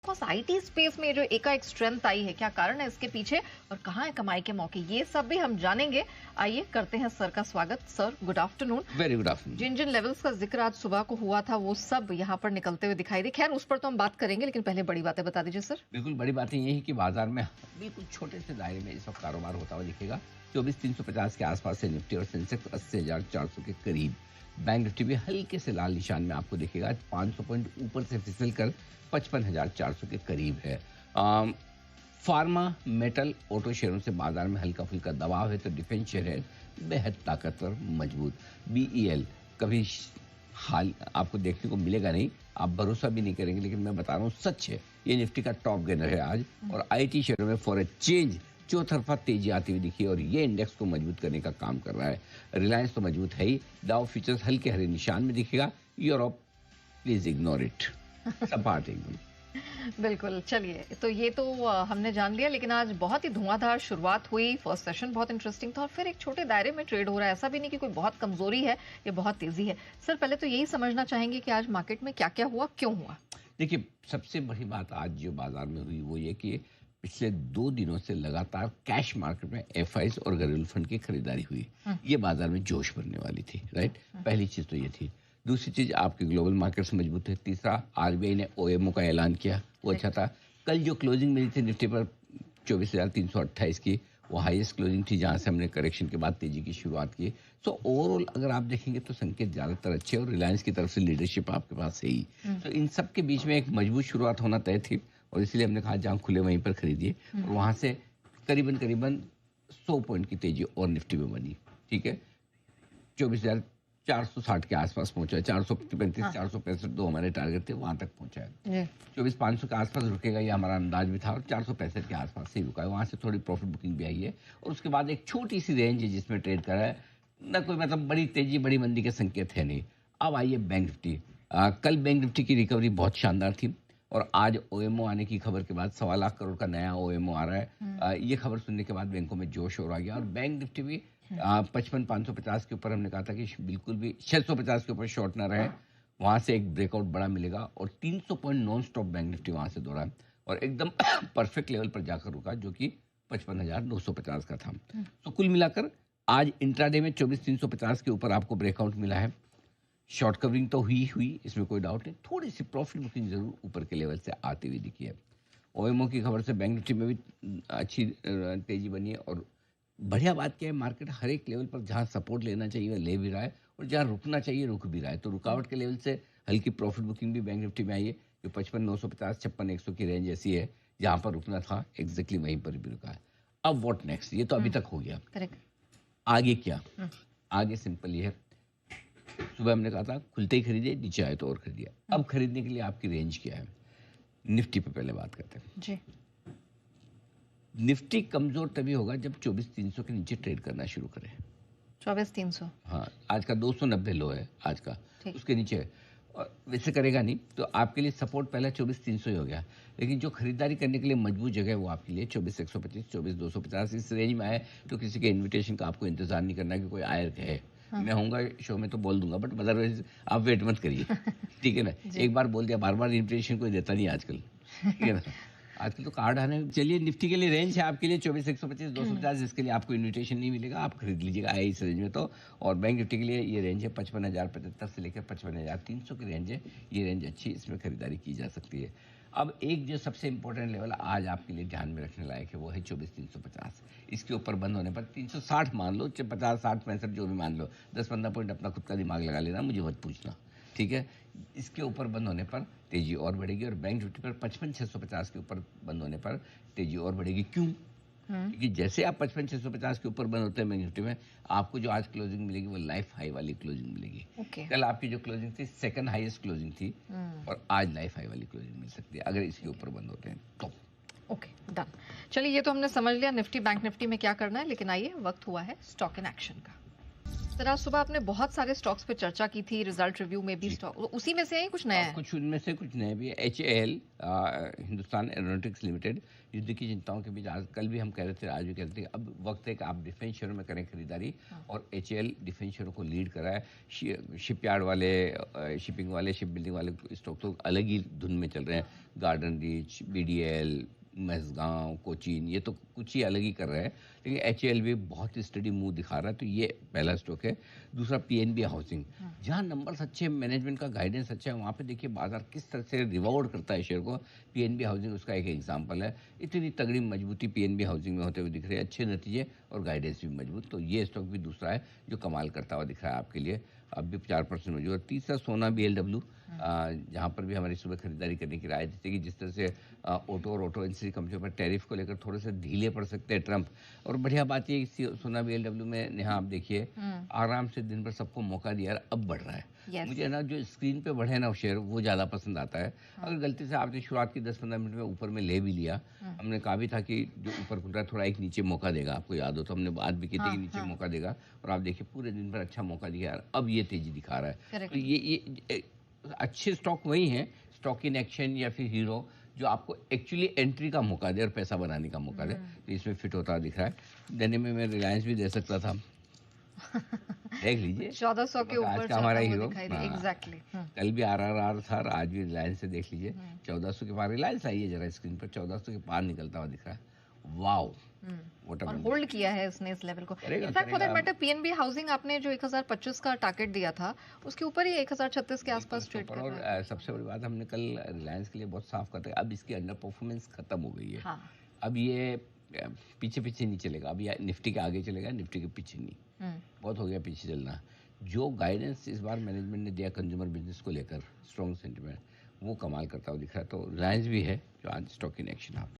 Course IT space में जो एकाएक स्ट्रेंथ आई है, क्या कारण है इसके पीछे और कहाँ है कमाई के मौके, ये सब भी हम जानेंगे। आइए करते हैं सर का स्वागत। Sir good afternoon. Very good afternoon. जिन जिन लेवल्स का जिक्र आज सुबह को हुआ था वो सब यहाँ पर निकलते हुए दिखाई दे। खैर उस पर तो हम बात करेंगे, लेकिन पहले बड़ी बातें बता दीजिए सर। बिल्कुल बड़ी बात यही है कि बाजार में बिल्कुल छोटे से दायरे में इस वक्त कारोबार होता हुआ दिखेगा। 24,350 के आसपास से निफ्टी और सेंसेक्स 80,400 के करीब। बैंक निफ्टी भी हल्के से लाल निशान में आपको दिखेगा, 500 पॉइंट ऊपर से फिसल कर 55,400 के करीब है। फार्मा, मेटल, ऑटो शेयरों से बाजार में हल्का फुल्का दबाव है, तो डिफेंस शेयर है बेहद ताकतवर मजबूत। बीईएल कभी हाल आपको देखने को मिलेगा नहीं, आप भरोसा भी नहीं करेंगे, लेकिन मैं बता रहा हूँ सच है, ये निफ्टी का टॉप गेनर है आज। और आईटी शेयरों में फॉर ए चेंज चौतरफा तेजी आती हुई दिखी और ये इंडेक्स को मजबूत करने का काम कर रहा है। रिलायंस तो मजबूत है ही, डाउ फ्यूचर्स हल्के हरे निशान में दिखेगा। यूरोप प्लीज इग्नोर इट, सपाट एकदम। बिल्कुल, चलिए तो ये तो हमने जान लिया, लेकिन आज बहुत ही धुआंधार शुरुआत हुई। फर्स्ट सेशन बहुत इंटरेस्टिंग था और फिर एक छोटे दायरे में ट्रेड हो रहा है। ऐसा भी नहीं कि कोई बहुत कमजोरी है या बहुत तेजी है। सर पहले तो यही समझना चाहेंगे कि आज मार्केट में क्या क्या हुआ, क्यों हुआ। देखिए, सबसे बड़ी बात आज जो बाजार में हुई वो ये कि पिछले 2 दिनों से लगातार कैश मार्केट में एफआईज और घरेलू फंड की खरीदारी हुई। ये बाजार में जोश भरने वाली थी, राइट। पहली चीज तो ये थी। दूसरी चीज, आपके ग्लोबल मार्केट्स मजबूत है। तीसरा, आरबीआई ने ओएमओ का ऐलान किया, वो अच्छा था। कल जो क्लोजिंग मिली थी निफ्टी पर 24,328 की, वो हाईएस्ट क्लोजिंग थी जहां से हमने करेक्शन के बाद तेजी की शुरुआत की। सो ओवरऑल अगर आप देखेंगे तो संकेत ज्यादातर अच्छे, और रिलायंस की तरफ से लीडरशिप आपके पास है ही। तो इन सब के बीच में एक मजबूत शुरुआत होना तय थी, और इसलिए हमने कहा जहां खुले वहीं पर खरीदिए। और वहां से करीबन 100 पॉइंट की तेजी और निफ्टी में बनी। ठीक है, 24,460 के आसपास पहुंचा है। 435, 465 दो हमारे टारगेट थे, वहां तक पहुंचा है। 24,500 के आसपास रुकेगा ये हमारा अंदाज भी था, और 465 के आसपास से रुका है। वहां से थोड़ी प्रॉफिट बुकिंग भी आई है, और उसके बाद एक छोटी सी रेंज है जिसमें ट्रेड करा है। ना कोई मतलब बड़ी तेजी बड़ी मंदी के संकेत है नहीं। अब आइए बैंक निफ्टी। कल बैंक निफ्टी की रिकवरी बहुत शानदार थी, और आज ओएमओ आने की खबर के बाद 1.25 लाख करोड़ का नया ओएमओ आ रहा है। ये खबर सुनने के बाद बैंकों में जोश और आ गया, और बैंक निफ्टी भी 55,550 के ऊपर हमने कहा था कि बिल्कुल भी 650 के ऊपर शॉर्ट ना रहे। वहां से एक ब्रेकआउट बड़ा मिलेगा, और 300 point non stop bank Nifty वहां से दौड़ा, और एकदम परफेक्ट लेवल पर जाकर रुका, जो कि 55,950 का था। तो कुल मिलाकर आज इंट्राडे में 24,350 के ऊपर आपको ब्रेकआउट मिला है। शॉर्ट कवरिंग तो हुई, इसमें कोई डाउट नहीं। थोड़ी सी प्रॉफिट बुकिंग जरूर ऊपर के लेवल से आती हुई दिखी है। ओएमओ की खबर से बैंक निफ्टी में भी अच्छी तेजी बनी है, और बढ़िया बात क्या है, मार्केट हर एक लेवल पर जहां सपोर्ट लेना चाहिए वह ले भी रहा है, और जहां रुकना चाहिए रुक भी रहा है। तो रुकावट के लेवल से हल्की प्रॉफिट बुकिंग भी बैंक निफ्टी में आई है, जो 55,950, 56,100 की रेंज ऐसी है जहां पर रुकना था, एग्जैक्टली वहीं पर भी रुका है। अब व्हाट नेक्स्ट, ये तो अभी तक हो गया। आगे क्या? आगे सिंपल ये है, सुबह हमने कहा था खुलते ही खरीदिए, नीचे आए तो और खरीदिए। अब खरीदने के लिए आपकी रेंज क्या है? निफ्टी पे पहले बात करते हैं जी। निफ्टी कमजोर तभी होगा जब 24,300 के नीचे ट्रेड करना शुरू करे। 24,300, हाँ, आज का 290 लो है आज का, उसके नीचे है। और वैसे करेगा नहीं तो आपके लिए सपोर्ट पहला 24,300 ही हो गया, लेकिन जो खरीदारी करने के लिए मजबूत जगह है वो आपके लिए 24,125, 24,250 इस रेंज में आए। तो किसी के इन्विटेशन का आपको इंतजार नहीं करना कि कोई आयर है। मैं होऊंगा शो में तो बोल दूंगा, बट अदरवाइज आप वेट मत करिए। ठीक है ना, एक बार बोल दिया, बार बार इन्विटेशन कोई देता नहीं आजकल। ठीक है ना, आजकल तो कार्ड आने। चलिए, निफ्टी के लिए रेंज है आपके लिए 24,125, 250, जिसके लिए आपको इन्विटेशन नहीं मिलेगा, आप खरीद लीजिएगा आए इस रेंज में तो। और बैंक निफ्टी के लिए ये रेंज है 55,075 से लेकर 55,300 की रेंज है। ये रेंज अच्छी, इसमें खरीदारी की जा सकती है। अब एक जो सबसे इंपॉर्टेंट लेवल आज आपके लिए ध्यान में रखने लायक है वो है 24,350। इसके ऊपर बंद होने पर 360 मान लो, 50, 60, 65 जो भी मान लो, 10-15 पॉइंट अपना खुद का दिमाग लगा लेना, मुझे मत पूछना। ठीक है, इसके ऊपर बंद होने पर तेजी और बढ़ेगी, और बैंक निफ्टी पर 55,650 के ऊपर बंद होने पर तेजी और बढ़ेगी। क्यों? क्योंकि जैसे आप 55,650 के ऊपर बंद होते हैं बैंक निफ्टी में, आपको जो आज क्लोजिंग मिलेगी वो लाइफ हाई वाली क्लोजिंग मिलेगी। कल आपकी जो क्लोजिंग थी सेकंड हाईएस्ट क्लोजिंग थी, और आज लाइफ हाई वाली क्लोजिंग मिल सकती है अगर इसके ऊपर बंद होते हैं तो। Okay, done. चलिए, ये तो हमने समझ लिया निफ्टी बैंक निफ्टी में क्या करना है, लेकिन आइए वक्त हुआ है स्टॉक इन एक्शन का। सर आज सुबह आपने बहुत सारे स्टॉक्स पे चर्चा की थी, रिजल्ट रिव्यू में भी जी। स्टॉक उसी में से है कुछ नया है? कुछ उनमें से कुछ नए भी है। HAL हिंदुस्तान एरोनॉटिक्स लिमिटेड, युद्ध की चिंताओं के बीच आज कल भी हम कह रहे थे, आज भी कह रहे थे, अब वक्त है कि आप डिफेंस शेयरों में करें खरीदारी। हाँ। और HAL डिफेंस शेयरों को लीड कर रहा है। शिपयार्ड वाले, शिपिंग वाले, शिप बिल्डिंग वाले स्टॉक तो अलग ही धुन में चल रहे हैं। गार्डन रीच, BDL, मझगांव, कोचीन, ये तो कुछ ही अलग ही कर रहे हैं। लेकिन HAL भी बहुत ही स्टडी मूव दिखा रहा है, तो ये पहला स्टॉक है। दूसरा PNB हाउसिंग, जहाँ नंबर्स अच्छे, मैनेजमेंट का गाइडेंस अच्छा है, वहाँ पे देखिए बाजार किस तरह से रिवॉर्ड करता है शेयर को। PNB हाउसिंग उसका एक एग्जांपल है। इतनी तगड़ी मजबूती PNB हाउसिंग में होते हुए दिख रही है, अच्छे नतीजे और गाइडेंस भी मजबूत, तो ये स्टॉक भी दूसरा है जो कमाल करता हुआ दिख रहा है आपके लिए। अब भी 4% मजबूत। और तीसरा सोना BLW, जहाँ पर भी हमारी सुबह खरीदारी करने की राय देती है कि जिस तरह से ऑटो और ऑटो इंडस्ट्री कंपनियों पर टैरिफ को लेकर थोड़े से ढीले पड़ सकते हैं ट्रंप। और बढ़िया बात ये है कि सोना BLW में यहाँ आप देखिए आराम से दिन भर सबको मौका दिया, अब बढ़ रहा है। मुझे ना जो स्क्रीन पे बढ़े ना शेयर, वो ज़्यादा पसंद आता है। अगर गलती से आपने शुरुआत की 10-15 मिनट में ऊपर में ले भी लिया, हमने कहा भी था कि जो ऊपर खुल रहा है थोड़ा एक नीचे मौका देगा, आपको याद हो तो हमने बात भी की थी कि नीचे मौका देगा, और आप देखिए पूरे दिन भर अच्छा मौका दिया, अब ये तेजी दिखा रहा है। तो ये अच्छे स्टॉक वही हैं, स्टॉक इन एक्शन या फिर हीरो, जो आपको एक्चुअली एंट्री का मौका दे और पैसा बनाने का मौका दे, तो इसमें फिट होता दिख रहा है। देने में मैं रिलायंस भी दे सकता था, देख लीजिए 1400 के ऊपर का हमारा हीरो। एग्जैक्टली। कल भी RRR था, आज भी रिलायंस से देख लीजिए 1400 के पार रिलायंस आई है, जरा स्क्रीन पर 1400 के पार निकलता हुआ दिख रहा है। वाओ, और होल्ड किया है इसने इस लेवल को। करेगा, in fact for that matter PNB housing आपने जो 1025 का टारगेट दिया था, उसके ऊपर ही 1036 के आसपास ट्रेड कर रहा है। और सबसे बड़ी बात, हमने कल रिलायंस के लिए बहुत साफ करते हैं, अब इसकी अंडर परफॉर्मेंस खत्म हो गई है। हाँ। अब ये पीछे पीछे नहीं चलेगा, अब ये निफ्टी के आगे चलेगा, निफ्टी के पीछे नहीं। बहुत हो गया पीछे चलना। जो गाइडेंस इस बार मैनेजमेंट ने दिया कंज्यूमर बिजनेस को लेकर, स्ट्रॉन्ग सेंटिमेंट, वो कमाल करता हुआ दिख रहा है। तो रिलायंस भी है जो आज स्टॉक इन एक्शन आप